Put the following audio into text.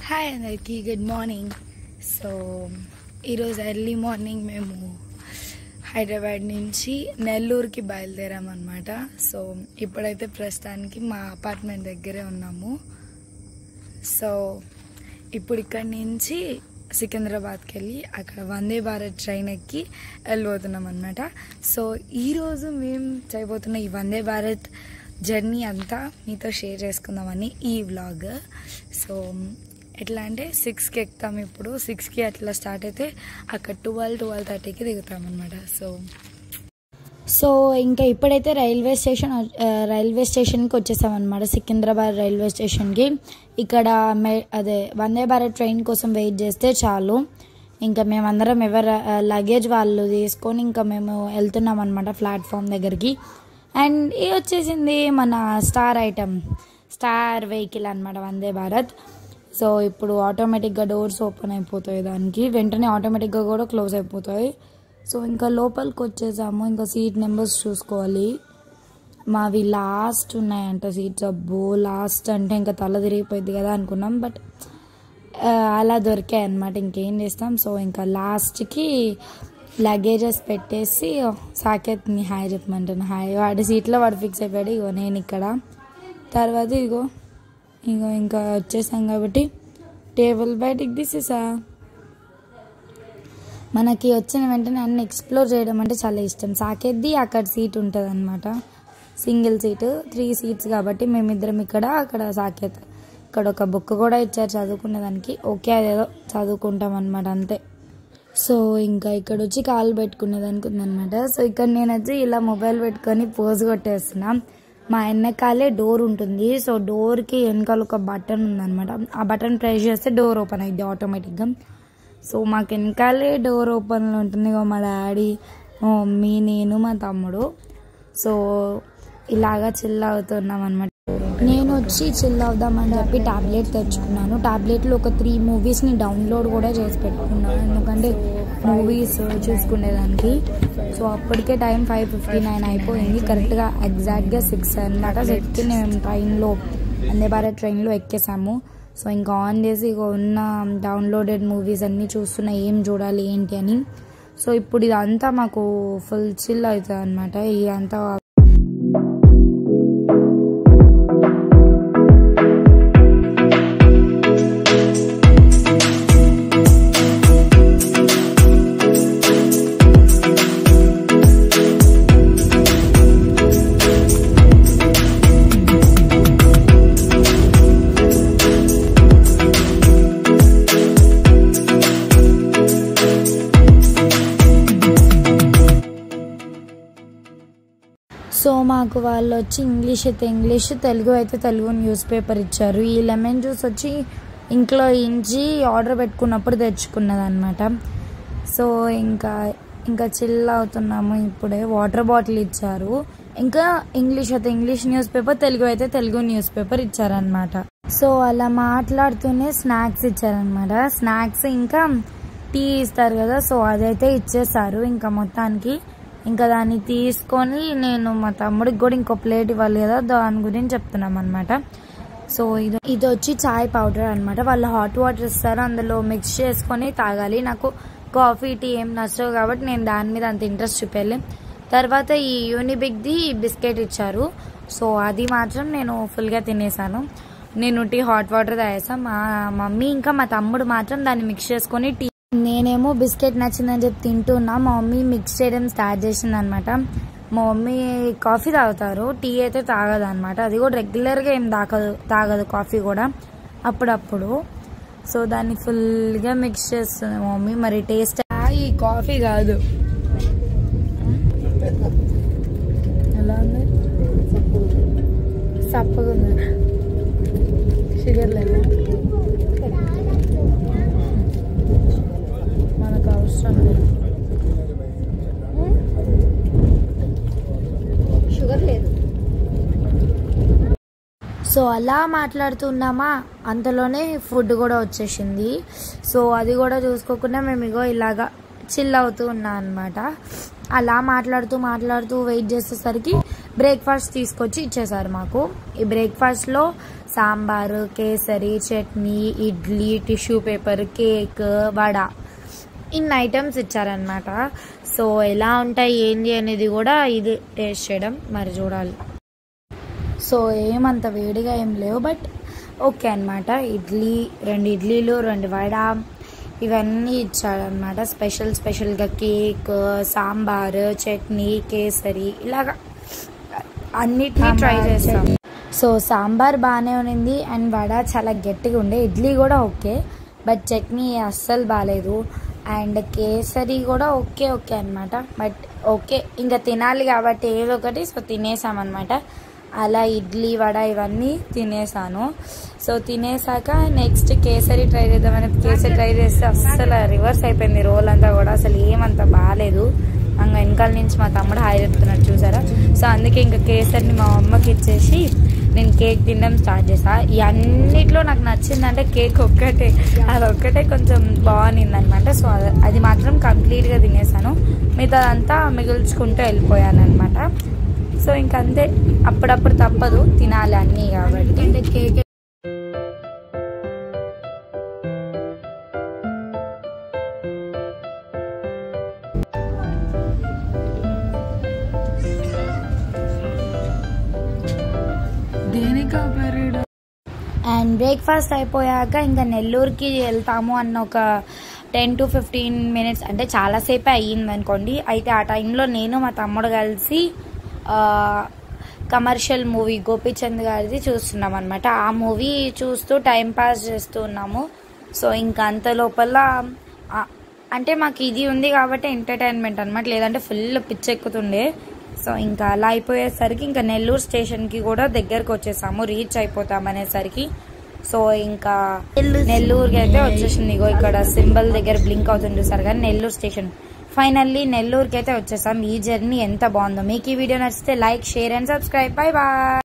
Hi అందరికి good morning. So ఈరోజు early morning మేము హైదరాబాద్ నుంచి నెల్లూరుకి బయలుదేరామన్నమాట. సో ఇప్పుడైతే ప్రస్తుతానికి మా అపార్ట్మెంట్ దగ్గరే ఉన్నాము. సో ఇప్పుడు ఇక్కడి నుంచి సికింద్రాబాద్కి వెళ్ళి అక్కడ వందే భారత్ ట్రైన్ ఎక్కి వెళ్ళిపోతున్నాం అన్నమాట. సో ఈరోజు మేము చేయబోతున్న ఈ వందే భారత్ జర్నీ అంతా మీతో షేర్ చేసుకుందామని ఈ వ్లాగ్. సో ఎట్లా అంటే 6కి ఎక్కుతాం. ఇప్పుడు 6కి అట్లా స్టార్ట్ అయితే అక్కడ 12-12:30కి దిగుతాం అనమాట. సో ఇంకా ఇప్పుడైతే రైల్వే స్టేషన్కి వచ్చేసాం అనమాట. సికింద్రాబాద్ రైల్వే స్టేషన్కి. ఇక్కడ అదే వందే భారత్ ట్రైన్ కోసం వెయిట్ చేస్తే చాలు. ఇంకా మేమందరం ఎవరు లగేజ్ వాళ్ళు తీసుకొని ఇంకా మేము వెళ్తున్నాం అనమాట ప్లాట్ఫామ్ దగ్గరికి. అండ్ ఇది వచ్చేసింది మన స్టార్ వెహికల్ అనమాట వందే భారత్. సో ఇప్పుడు ఆటోమేటిక్గా డోర్స్ ఓపెన్ అయిపోతాయి, దానికి వెంటనే ఆటోమేటిక్గా కూడా క్లోజ్ అయిపోతాయి. సో ఇంకా లోపలికి వచ్చేసాము. ఇంకా సీట్ నెంబర్స్ చూసుకోవాలి. మావి లాస్ట్ ఉన్నాయంట సీట్స్. అబ్బో లాస్ట్ అంటే ఇంకా తల తిరిగిపోయింది కదా అనుకున్నాం, బట్ అలా దొరికాయి అన్నమాట. ఇంకేం చేస్తాం. సో ఇంకా లాస్ట్కి లగేజెస్ పెట్టేసి సాకేత్ని హాయ్ చెప్పమంటాను. హాయ్ వాడి సీట్లో వాడు ఫిక్స్ అయిపోయాడు. ఇగో నేను ఇక్కడ. తర్వాత ఇగో ఇంకా వచ్చేసాం కాబట్టి టేబుల్ బయటికి తీసేసా. మనకి వచ్చిన వెంటనే అన్ని ఎక్స్ప్లోర్ చేయడం అంటే చాలా ఇష్టం. సాకేద్ది అక్కడ సీట్ ఉంటుంది అనమాట, సింగిల్ సీటు, 3 సీట్స్ కాబట్టి మేమిద్దరం ఇక్కడ, అక్కడ సాకేత్. ఇక్కడ ఒక బుక్ కూడా ఇచ్చారు చదువుకునేదానికి. ఓకే అదేదో చదువుకుంటాం అనమాట అంతే. సో ఇంకా ఇక్కడ వచ్చి కాలు పెట్టుకునేదానికి ఉందనమాట. సో ఇక్కడ నేను వచ్చి ఇలా మొబైల్ పెట్టుకొని పోజ్ కొట్టేస్తున్నా. మా వెనకాలే డోర్ ఉంటుంది. సో డోర్కి వెనకాల ఒక బటన్ ఉందనమాట. ఆ బటన్ ప్రెస్ చేస్తే డోర్ ఓపెన్ అయ్యింది ఆటోమేటిక్గా. సో మాకు వెనకాలే డోర్ ఓపెన్లో ఉంటుంది. మా డాడీ, మా మమ్మీ, నేను, మా తమ్ముడు. సో ఇలాగా చిల్ అవుతున్నాం అనమాట. నేను వచ్చి చిల్ అవుదామని చెప్పి ట్యాబ్లెట్ తెచ్చుకున్నాను. ట్యాబ్లెట్లో ఒక 3 మూవీస్ని డౌన్లోడ్ కూడా చేసి పెట్టుకున్నాను, ఎందుకంటే మూవీస్ చూసుకునేదానికి. సో అప్పటికే టైం 5:59 అయిపోయింది. కరెక్ట్గా ఎగ్జాక్ట్గా 6 అనమాట. 6కి మేము వందే భారత్ ట్రైన్లో ఎక్కేసాము. సో ఇంకా ఆన్ చేసి ఇక ఉన్న డౌన్లోడెడ్ మూవీస్ అన్నీ చూస్తున్నా, ఏం చూడాలి ఏంటి అని. సో ఇప్పుడు ఇదంతా మాకు ఫుల్ చిల్ అవుతుంది అనమాట. ఇదంతా సో మాకు వాళ్ళు వచ్చి ఇంగ్లీష్ అయితే ఇంగ్లీష్, తెలుగు అయితే తెలుగు న్యూస్ పేపర్ ఇచ్చారు. ఈ లెమన్ జ్యూస్ వచ్చి ఇంట్లో ఇంచి ఆర్డర్ పెట్టుకున్నప్పుడు తెచ్చుకున్నది అనమాట. సో ఇంకా చిల్ అవుతున్నాము. ఇప్పుడే వాటర్ బాటిల్ ఇచ్చారు. ఇంకా ఇంగ్లీష్ అయితే ఇంగ్లీష్ న్యూస్ పేపర్, తెలుగు అయితే తెలుగు న్యూస్ పేపర్ ఇచ్చారనమాట. సో అలా మాట్లాడుతూనే స్నాక్స్ ఇచ్చారనమాట. స్నాక్స్ ఇంకా టీ ఇస్తారు కదా, సో అదైతే ఇచ్చేసారు. ఇంకా మొత్తానికి ఇంకా దాన్ని తీసుకొని నేను మా తమ్ముడికి కూడా ఇంకో ప్లేట్ ఇవ్వాలి కదా, దాని గురించి చెప్తున్నాం అనమాట. సో ఇది వచ్చి చాయ్ పౌడర్ అనమాట. వాళ్ళు హాట్ వాటర్ ఇస్తారు, అందులో మిక్స్ చేసుకొని తాగాలి. నాకు కాఫీ టీ ఏం నచ్చవు కాబట్టి నేను దాని మీద అంత ఇంట్రెస్ట్ చూపేయాలి. తర్వాత ఈ యూనిబిక్ది బిస్కెట్ ఇచ్చారు. సో అది మాత్రం నేను ఫుల్గా తినేసాను. నేను టీ హాట్ వాటర్ తాగేసాను. మా మమ్మీ ఇంకా మా తమ్ముడు మాత్రం దాన్ని మిక్స్ చేసుకొని టీ, నేనేమో బిస్కెట్ నచ్చిందని చెప్పి తింటున్నా. మా మమ్మీ మిక్స్ చేయడం స్టార్ట్ చేసింది అనమాట. మా మమ్మీ కాఫీ తాగుతారు, టీ అయితే తాగదు అనమాట. అది కూడా రెగ్యులర్గా ఏం తాగదు కాఫీ కూడా, అప్పుడప్పుడు. సో దాన్ని ఫుల్గా మిక్స్ చేస్తుంది మా మమ్మీ. మరి టేస్ట్ ఈ కాఫీ కాదు, ఎలా ఉంది? సప్పగా ఉంది. షుగర్ లేదా? మనకు అవసరం లేదు, షుగర్ లేదు. సో అలా మాట్లాడుతున్నామా, అంతలోనే ఫుడ్ కూడా వచ్చేసింది. సో అది కూడా చూసుకోకుండా మేము ఇగో ఇలాగా చిల్ అవుతూ ఉన్నాం అనమాట. అలా మాట్లాడుతూ వెయిట్ చేసేసరికి బ్రేక్ఫాస్ట్ తీసుకొచ్చి ఇచ్చేసారు మాకు. ఈ బ్రేక్ఫాస్ట్లో sambar, kesari, chutney, idli, tissue paper, cake, vada, ఇన్ని ఐటమ్స్ ఇచ్చారనమాట. సో ఎలా ఉంటాయి ఏంటి అనేది కూడా ఇది టేస్ట్ చేయడం మరి చూడాలి. సో ఏమంత వేడిగా ఏం లేవు, బట్ ఓకే అనమాట. ఇడ్లీ, 2 ఇడ్లీలు, 2 వడ, ఇవన్నీ ఇచ్చాడనమాట. స్పెషల్గా కేక్, సాంబార్, చట్నీ, కేసరి, ఇలాగా అన్నిటినీ ట్రై చేస్తాం. సో సాంబార్ బాగానే ఉన్నింది అండ్ వడ చాలా గట్టిగా ఉండే. ఇడ్లీ కూడా ఓకే, బట్ చట్నీ అస్సలు బాగాలేదు. అండ్ కేసరి కూడా ఓకే అనమాట, బట్ ఓకే ఇంకా తినాలి కాబట్టి ఏదో ఒకటి. సో తినేసామన్నమాట. అలా ఇడ్లీ, వడ ఇవన్నీ తినేసాను. సో తినేసాక నెక్స్ట్ కేసరి ట్రై చేద్దామని కేసరి ట్రై చేస్తే అస్సలు రివర్స్ అయిపోయింది రోల్ అంతా కూడా. అసలు ఏమంత బాగాలేదు. ఇంకా వెనకాల నుంచి మా తమ్ముడు హాయ్ చెప్తున్నాడు చూసారా. సో అందుకే ఇంకా కేసరిని మా అమ్మకి ఇచ్చేసి నేను కేక్ తినడం స్టార్ట్ చేసాను. ఈ అన్నిట్లో నాకు నచ్చిందంటే కేక్ ఒక్కటే, అది ఒక్కటే కొంచెం బాగుంది అనమాట. సో అది మాత్రం కంప్లీట్గా తినేసాను. మిగతాదంతా మిగుల్చుకుంటూ వెళ్ళిపోయాను అనమాట. సో ఇంకంతే, అప్పుడప్పుడు తప్పదు తినాలి అన్నీ కాబట్టి. అంటే కేక్ అండ్ బ్రేక్ఫాస్ట్ అయిపోయాక ఇంకా నెల్లూరుకి వెళ్తాము అన్న ఒక 10 to 15 minutes, అంటే చాలాసేపే అయ్యింది అనుకోండి. అయితే ఆ టైంలో నేను మా తమ్ముడు కలిసి కమర్షియల్ మూవీ గోపీచంద్ గారిది చూస్తున్నాం అనమాట. ఆ మూవీ చూస్తూ టైం పాస్ చేస్తూ ఉన్నాము. సో ఇంకా అంత లోపల అంటే మాకు ఇది ఉంది కాబట్టి ఎంటర్టైన్మెంట్ అనమాట, లేదంటే ఫుల్ పిచ్చెక్కుతుండే. సో ఇంకా అలా అయిపోయేసరికి ఇంకా నెల్లూరు స్టేషన్కి కూడా దగ్గరకు వచ్చేసాము, రీచ్ అయిపోతాం అనేసరికి. సో ఇంకా నెల్లూరుకి అయితే వచ్చేసింది. ఇగో ఇక్కడ సింబల్ దగ్గర బ్లింక్ అవుతుంది చూసారు కానీ నెల్లూరు స్టేషన్. ఫైనల్లీ నెల్లూరుకి అయితే వచ్చేసాం. ఈ జర్నీ ఎంత బాగుందో. మీకు ఈ వీడియో నచ్చితే like, share and subscribe. Bye bye.